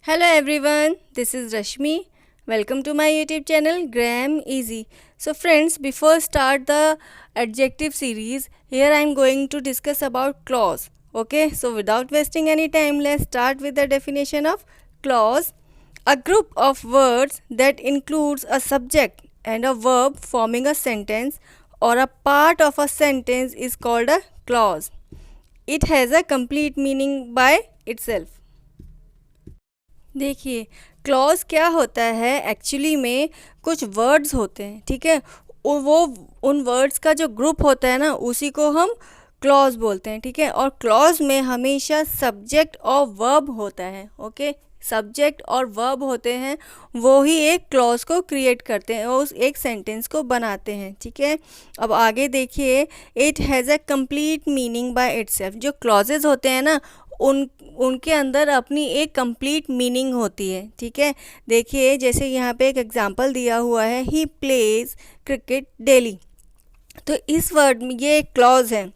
Hello everyone, this is Rashmi. Welcome to my YouTube channel Gram Easy. So friends, before start the adjective series, here I am going to discuss about clause. Okay, so without wasting any time, let's start with the definition of clause. A group of words that includes a subject and a verb forming a sentence or a part of a sentence is called a clause. It has a complete meaning by itself. देखिए, clause क्या होता है actually में कुछ words होते हैं, ठीक है। वो उन वर्ड्स का जो ग्रुप होता है ना, उसी को हम क्लॉज बोलते हैं, ठीक है। और क्लॉज में हमेशा सब्जेक्ट और वर्ब होता है, ओके। सब्जेक्ट और वर्ब होते हैं, वो ही एक क्लॉज को क्रिएट करते हैं और उस एक सेंटेंस को बनाते हैं, ठीक है। अब आगे देखिए, it has a complete meaning by itself. जो क्लॉजेज होते हैं ना, उनके अंदर अपनी एक कंप्लीट मीनिंग होती है, ठीक है। देखिए, जैसे यहाँ पे एक एग्जांपल दिया हुआ है, ही प्लेज क्रिकेट डेली। तो इस वर्ड में ये एक क्लॉज है,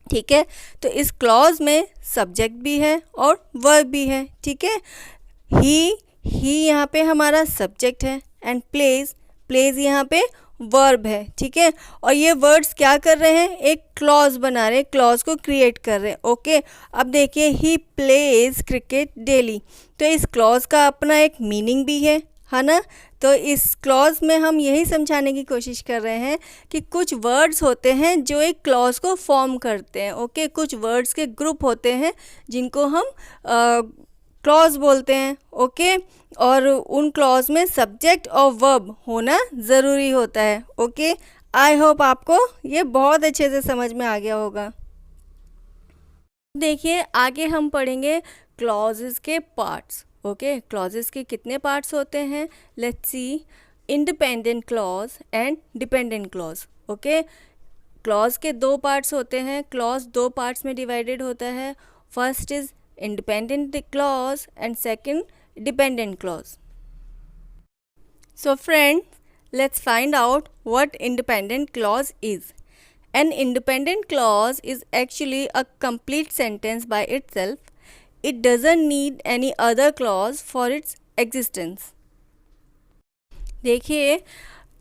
ठीक है। तो इस क्लॉज में सब्जेक्ट भी है और वर्ब भी है, ठीक है। ही यहाँ पे हमारा सब्जेक्ट है एंड प्लेज यहाँ पे वर्ब है, ठीक है। और ये वर्ड्स क्या कर रहे हैं, एक क्लॉज बना रहे हैं, क्लॉज को क्रिएट कर रहे हैं, ओके। अब देखिए, ही प्लेज क्रिकेट डेली। तो इस क्लॉज का अपना एक मीनिंग भी है ना। तो इस क्लॉज में हम यही समझाने की कोशिश कर रहे हैं कि कुछ वर्ड्स होते हैं जो एक क्लॉज को फॉर्म करते हैं, ओके। कुछ वर्ड्स के ग्रुप होते हैं जिनको हम क्लॉज बोलते हैं, ओके। और उन क्लॉज में सब्जेक्ट और वर्ब होना ज़रूरी होता है, ओके। आई होप आपको ये बहुत अच्छे से समझ में आ गया होगा। देखिए, आगे हम पढ़ेंगे क्लॉजेस के पार्ट्स, ओके। क्लॉजेस के कितने पार्ट्स होते हैं, let's see. Independent clause and dependent clause, okay. Clause के दो पार्ट्स होते हैं। क्लॉज दो पार्ट्स में डिवाइडेड होता है। First is independent clause and second dependent clause. So friends, let's find out what independent clause is. An independent clause is actually a complete sentence by itself. It doesn't need any other clause for its existence. देखिए,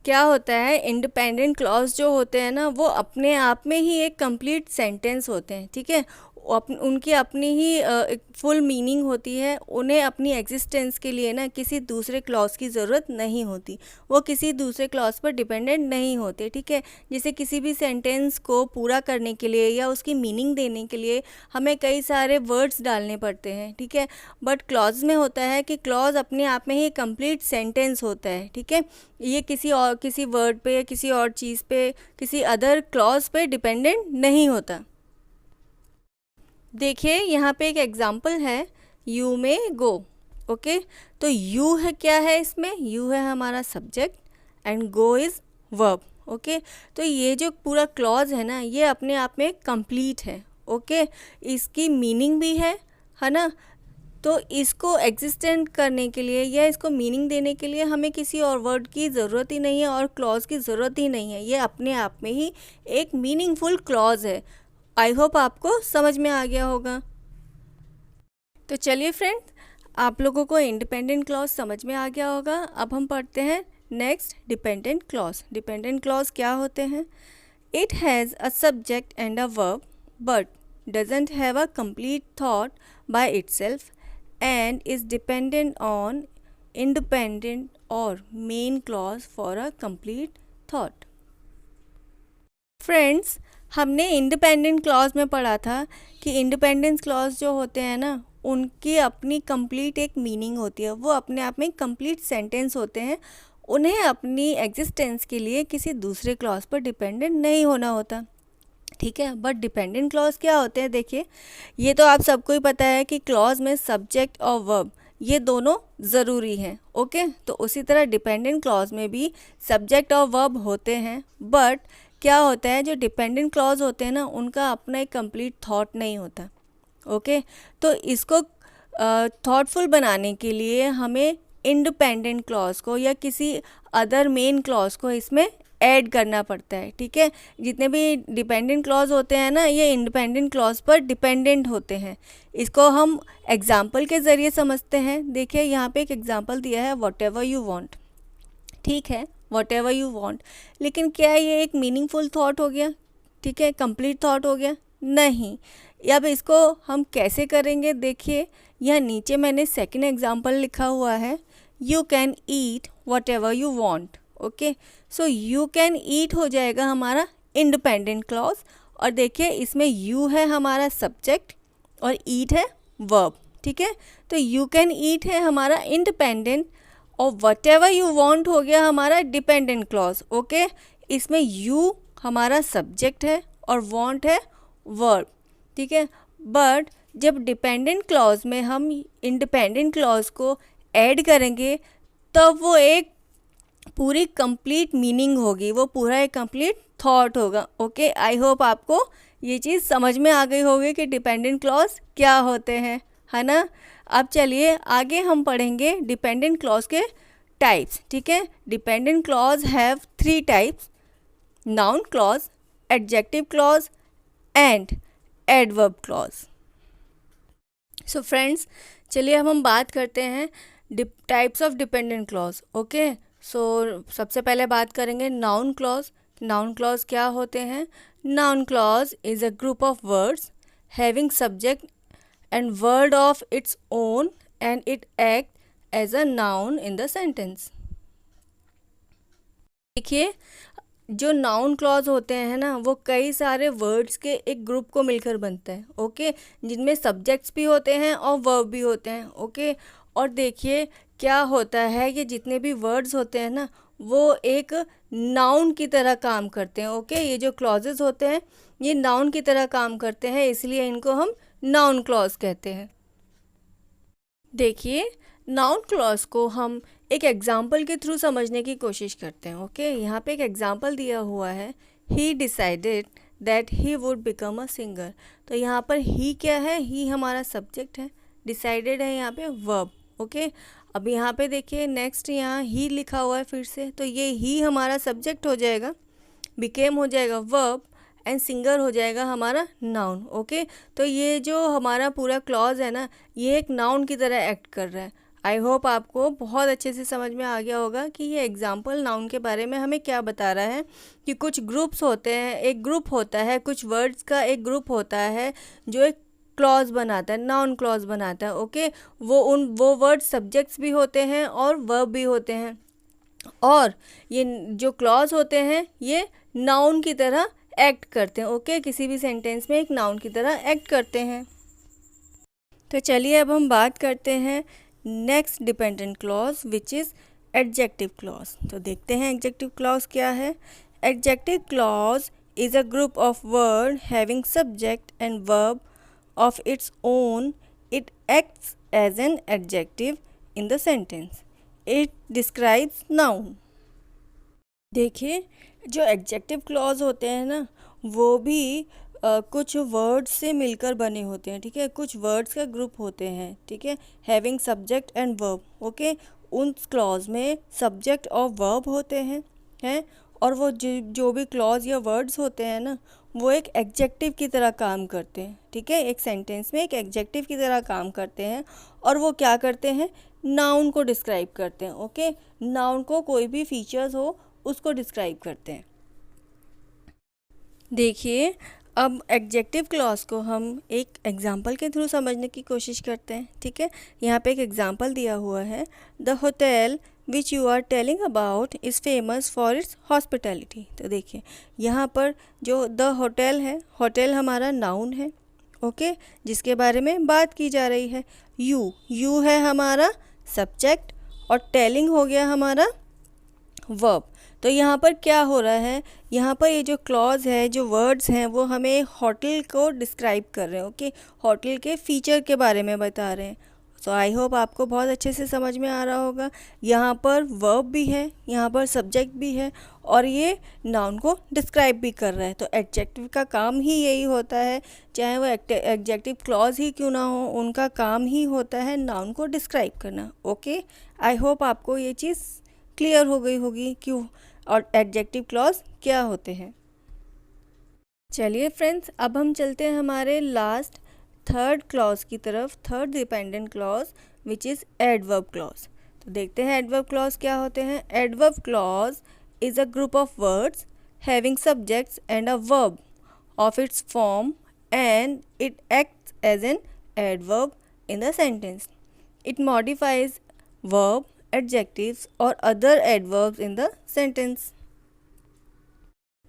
क्या होता है, independent clause जो होते हैं ना, वो अपने आप में ही एक कंप्लीट सेंटेंस होते हैं, ठीक है। उनकी अपनी ही फुल मीनिंग होती है। उन्हें अपनी एग्जिस्टेंस के लिए ना किसी दूसरे क्लॉज की ज़रूरत नहीं होती। वो किसी दूसरे क्लॉज पर डिपेंडेंट नहीं होते, ठीक है। जैसे किसी भी सेंटेंस को पूरा करने के लिए या उसकी मीनिंग देने के लिए हमें कई सारे वर्ड्स डालने पड़ते हैं, ठीक है। बट क्लॉज में होता है कि क्लॉज अपने आप में ही कंप्लीट सेंटेंस होता है, ठीक है। ये किसी वर्ड पे या किसी और चीज़ पे, किसी अदर क्लॉज पे डिपेंडेंट नहीं होता। देखिए, यहाँ पे एक एग्जाम्पल है, यू में गो, ओके। तो यू है, क्या है इसमें, यू है हमारा subject and go is verb, okay. तो ये जो पूरा क्लॉज है ना, ये अपने आप में कंप्लीट है, ओके। इसकी मीनिंग भी है ना। तो इसको एग्जिस्टेंट करने के लिए या इसको मीनिंग देने के लिए हमें किसी और वर्ड की ज़रूरत ही नहीं है और क्लॉज की ज़रूरत ही नहीं है। ये अपने आप में ही एक मीनिंगफुल क्लॉज है। आई होप आपको समझ में आ गया होगा। तो चलिए फ्रेंड्स, आप लोगों को इंडिपेंडेंट क्लॉज समझ में आ गया होगा। अब हम पढ़ते हैं next dependent clause. Dependent clause क्या होते हैं, it has a subject and a verb but doesn't have a complete thought by itself and is dependent on independent और main clause for a complete thought. Friends, हमने independent clause में पढ़ा था कि independence clause जो होते हैं ना, उनकी अपनी कंप्लीट एक मीनिंग होती है। वो अपने आप में कंप्लीट सेंटेंस होते हैं। उन्हें अपनी एग्जिस्टेंस के लिए किसी दूसरे क्लॉज पर डिपेंडेंट नहीं होना होता, ठीक है। बट डिपेंडेंट क्लॉज क्या होते हैं, देखिए, ये तो आप सबको ही पता है कि क्लॉज में सब्जेक्ट और वर्ब ये दोनों ज़रूरी हैं, ओके। तो उसी तरह डिपेंडेंट क्लॉज में भी सब्जेक्ट और वर्ब होते हैं। बट क्या होता है, जो डिपेंडेंट क्लॉज होते हैं ना, उनका अपना एक कंप्लीट थॉट नहीं होता, ओके। तो इसको थॉटफुल बनाने के लिए हमें इंडिपेंडेंट क्लॉज को या किसी अदर मेन क्लॉज को इसमें ऐड करना पड़ता है, ठीक है। जितने भी डिपेंडेंट क्लॉज होते हैं ना, ये इंडिपेंडेंट क्लॉज पर डिपेंडेंट होते हैं। इसको हम एग्जाम्पल के ज़रिए समझते हैं। देखिए यहाँ पे एक एग्जाम्पल दिया है, वॉट एवर यू वॉन्ट, ठीक है, वॉट एवर यू वॉन्ट। लेकिन क्या ये एक मीनिंगफुल थाट हो गया, ठीक है, कंप्लीट थाट हो गया? नहीं। अब इसको हम कैसे करेंगे? देखिए यहाँ नीचे मैंने सेकंड एग्जाम्पल लिखा हुआ है, you can eat what ever you want. Okay, so you can eat हो जाएगा हमारा इंडिपेंडेंट क्लॉज, और देखिए इसमें यू है हमारा सब्जेक्ट और ईट है वर्ब, ठीक है। तो यू कैन ईट है हमारा इंडिपेंडेंट और वट एवर यू वॉन्ट हो गया हमारा डिपेंडेंट क्लॉज। ओके, इसमें यू हमारा सब्जेक्ट है और वॉन्ट है वर्ब, ठीक है। बट जब डिपेंडेंट क्लॉज में हम इंडिपेंडेंट क्लॉज को ऐड करेंगे तब वो एक पूरी कंप्लीट मीनिंग होगी, वो पूरा एक कंप्लीट थॉट होगा। ओके, आई होप आपको ये चीज़ समझ में आ गई होगी कि डिपेंडेंट क्लॉज क्या होते हैं, है ना। अब चलिए आगे हम पढ़ेंगे डिपेंडेंट क्लॉज के टाइप्स, ठीक है। Dependent clause have 3 types, noun clause, adjective clause and adverb clause. So friends, चलिए अब हम बात करते हैं types of dependent clause. Okay, so सबसे पहले बात करेंगे नाउन क्लॉज। नाउन क्लॉज क्या होते हैं? Noun clause is a group of words having subject and word of its own and it act as a noun in the sentence. देखिए जो noun clause होते हैं ना, वो कई सारे वर्ड्स के एक ग्रुप को मिलकर बनते हैं। ओके, जिनमें सब्जेक्ट्स भी होते हैं और वर्ब भी होते हैं। ओके, और देखिए क्या होता है, ये जितने भी वर्ड्स होते हैं ना, वो एक नाउन की तरह काम करते हैं। ओके, ये जो क्लॉजेस होते हैं ये नाउन की तरह काम करते हैं, इसलिए इनको हम नाउन क्लॉज कहते हैं। देखिए नाउन क्लॉज को हम एक एग्जाम्पल के थ्रू समझने की कोशिश करते हैं। ओके, यहाँ पे एक एग्जाम्पल दिया हुआ है, ही decided that he would become a singer. तो यहाँ पर ही क्या है? ही हमारा सब्जेक्ट है, डिसाइडेड है यहाँ पे वर्ब। ओके, अब यहाँ पे देखिए नेक्स्ट यहाँ ही लिखा हुआ है फिर से, तो ये ही हमारा सब्जेक्ट हो जाएगा, बिकेम हो जाएगा वर्ब एंड सिंगर हो जाएगा हमारा नाउन। ओके, तो ये जो हमारा पूरा क्लॉज है ना, ये एक नाउन की तरह एक्ट कर रहा है। आई होप आपको बहुत अच्छे से समझ में आ गया होगा कि ये एग्जाम्पल नाउन के बारे में हमें क्या बता रहा है, कि कुछ ग्रुप्स होते हैं, एक ग्रुप होता है, कुछ वर्ड्स का एक ग्रुप होता है जो एक क्लॉज बनाता है, नाउन क्लॉज बनाता है। ओके, वो वर्ड सब्जेक्ट्स भी होते हैं और वर्ब भी होते हैं, और ये जो क्लॉज होते हैं ये नाउन की तरह एक्ट करते हैं। ओके, किसी भी सेंटेंस में एक नाउन की तरह एक्ट करते हैं। तो चलिए अब हम बात करते हैं next dependent clause which is adjective clause. तो देखते हैं एडजेक्टिव क्लॉज क्या है। Adjective clause is a group of word having subject and verb of its own. It acts as an adjective in the sentence. It describes noun. देखिए जो adjective clause होते हैं ना, वो भी कुछ वर्ड्स से मिलकर बने होते हैं, ठीक है। कुछ वर्ड्स का ग्रुप होते हैं, ठीक है, having subject and verb. Okay, उन क्लॉज में सब्जेक्ट और वर्ब होते हैं और वो जो भी क्लॉज या वर्ड्स होते हैं ना, वो एक एडजेक्टिव की तरह काम करते हैं, ठीक है। एक सेंटेंस में एक एडजेक्टिव की तरह काम करते हैं, और वो क्या करते हैं? नाउन को डिस्क्राइब करते हैं। ओके, नाउन को कोई भी फीचर्स हो उसको डिस्क्राइब करते हैं। देखिए अब एडजेक्टिव क्लॉज को हम एक एग्जाम्पल के थ्रू समझने की कोशिश करते हैं, ठीक है। यहाँ पे एक एग्जाम्पल दिया हुआ है, the hotel which you are telling about is famous for its hospitality. तो देखिए यहाँ पर जो द होटल है, होटल हमारा नाउन है, ओके, जिसके बारे में बात की जा रही है। यू है हमारा सब्जेक्ट और टेलिंग हो गया हमारा वर्ब। तो यहाँ पर क्या हो रहा है? यहाँ पर ये जो क्लॉज है, जो वर्ड्स हैं, वो हमें होटल को डिस्क्राइब कर रहे हैं। ओके, होटल के फीचर के बारे में बता रहे हैं। सो आई होप आपको बहुत अच्छे से समझ में आ रहा होगा। यहाँ पर वर्ब भी है, यहाँ पर सब्जेक्ट भी है, और ये नाउन को डिस्क्राइब भी कर रहा है। तो एडजेक्टिव का काम ही यही होता है, चाहे वो एडजेक्टिव क्लॉज ही क्यों ना हो, उनका काम ही होता है नाउन को डिस्क्राइब करना। ओके, आई होप आपको ये चीज़ क्लियर हो गई होगी कि और एडजेक्टिव क्लॉज क्या होते हैं। चलिए फ्रेंड्स, अब हम चलते हैं हमारे लास्ट थर्ड क्लॉज की तरफ, third dependent clause which is adverb clause. तो देखते हैं एडवर्ब क्लॉज क्या होते हैं। Adverb clause is a group of words having subjects and a verb of its form and it acts as an adverb in the sentence. It modifies verb, adjectives और other adverbs in the sentence.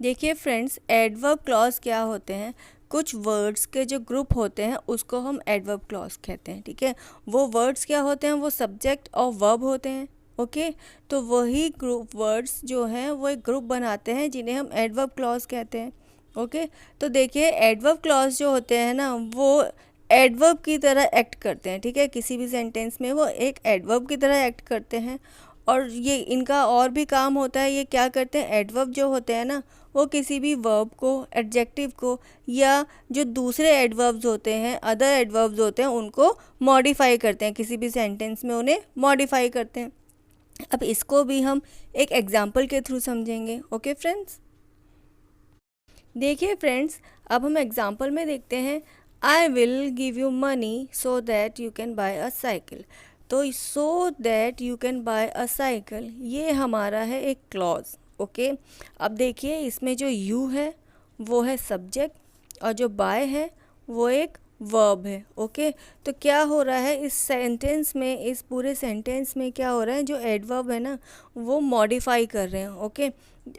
देखिए friends, adverb clause क्या होते हैं। कुछ words के जो group होते हैं उसको हम एडवर्ब क्लॉज कहते हैं, ठीक है। वो वर्ड्स क्या होते हैं, वो सब्जेक्ट और वर्ब होते हैं, ओके। तो वही ग्रुप वर्ड्स जो हैं वो एक ग्रुप बनाते हैं जिन्हें हम एडवर्ब क्लॉज कहते हैं, ओके। तो देखिए एडवर्ब क्लॉज जो होते हैं ना, वो एडवर्ब की तरह एक्ट करते हैं, ठीक है। किसी भी सेंटेंस में वो एक एडवर्ब की तरह एक्ट करते हैं और ये इनका और भी काम होता है। ये क्या करते हैं, एडवर्ब जो होते हैं ना, वो किसी भी वर्ब को, एडजेक्टिव को या जो दूसरे एडवर्ब्स होते हैं, अदर एडवर्ब्स होते हैं, उनको मॉडिफाई करते हैं, किसी भी सेंटेंस में उन्हें मॉडिफाई करते हैं। अब इसको भी हम एक एग्जांपल के थ्रू समझेंगे, ओके फ्रेंड्स। देखिए फ्रेंड्स, अब हम एग्जांपल में देखते हैं, I will give you money so that you can buy a cycle. तो so that you can buy a cycle, ये हमारा है एक क्लॉज, ओके। अब देखिए इसमें जो यू है वो है सब्जेक्ट और जो बाय है वो एक वर्ब है, ओके। तो क्या हो रहा है इस सेंटेंस में, इस पूरे सेंटेंस में क्या हो रहा है, जो एडवर्ब है ना वो मॉडिफाई कर रहे हैं, okay.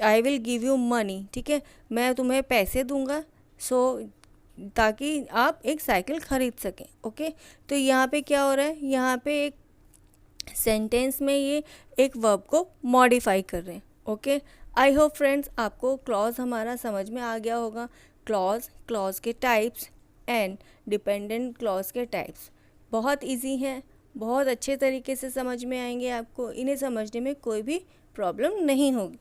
I will give you money, ठीक है, मैं तुम्हें पैसे दूंगा सो ताकि आप एक साइकिल ख़रीद सकें, ओके। तो यहाँ पे क्या हो रहा है, यहाँ पे एक सेंटेंस में ये एक वर्ब को मॉडिफाई कर रहे हैं, ओके। आई होप फ्रेंड्स आपको क्लॉज हमारा समझ में आ गया होगा। क्लॉज, क्लॉज के टाइप्स एंड डिपेंडेंट क्लॉज के टाइप्स बहुत इजी हैं, बहुत अच्छे तरीके से समझ में आएंगे आपको, इन्हें समझने में कोई भी प्रॉब्लम नहीं होगी।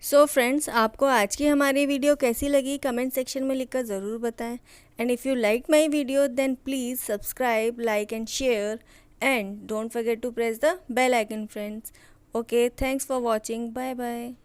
सो फ्रेंड्स, आपको आज की हमारी वीडियो कैसी लगी कमेंट सेक्शन में लिखकर ज़रूर बताएं। And if you like my video then please subscribe, like and share and don't forget to press the bell icon friends. Okay, thanks for watching. Bye bye.